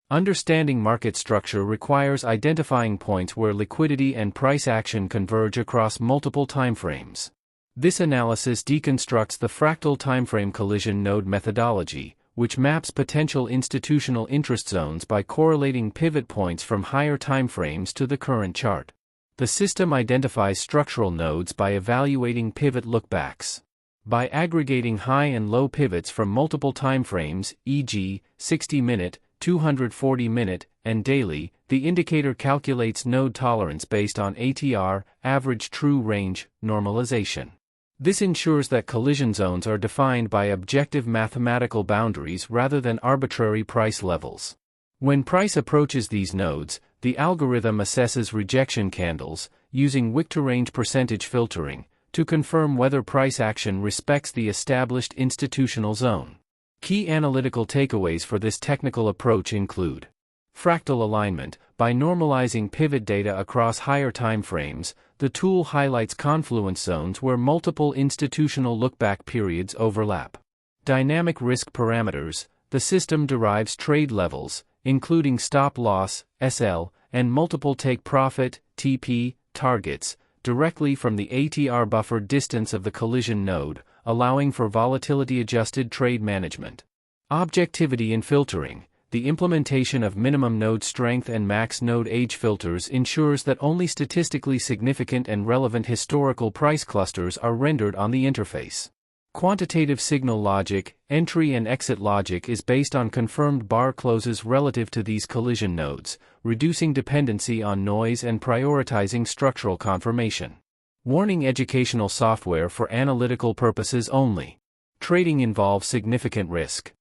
Understanding market structure requires identifying points where liquidity and price action converge across multiple timeframes. This analysis deconstructs the Fractal Timeframe Collision Node methodology, which maps potential institutional interest zones by correlating pivot points from higher timeframes to the current chart. The system identifies structural nodes by evaluating pivot lookbacks. By aggregating high and low pivots from multiple timeframes, e.g., 60-minute, 240-minute, and daily, the indicator calculates node tolerance based on ATR, average true range, normalization. This ensures that collision zones are defined by objective mathematical boundaries rather than arbitrary price levels. When price approaches these nodes, the algorithm assesses rejection candles, using wick-to-range percentage filtering, to confirm whether price action respects the established institutional zone. Key analytical takeaways for this technical approach include: fractal alignment. By normalizing pivot data across higher timeframes, the tool highlights confluence zones where multiple institutional lookback periods overlap. Dynamic risk parameters. The system derives trade levels, including stop loss, SL, and multiple take profit, TP, targets, directly from the ATR buffered distance of the collision node, allowing for volatility-adjusted trade management. Objectivity in filtering. The implementation of minimum node strength and max node age filters ensures that only statistically significant and relevant historical price clusters are rendered on the interface. Quantitative signal logic. Entry and exit logic is based on confirmed bar closes relative to these collision nodes, reducing dependency on noise and prioritizing structural confirmation. Warning: educational software for analytical purposes only. Trading involves significant risk.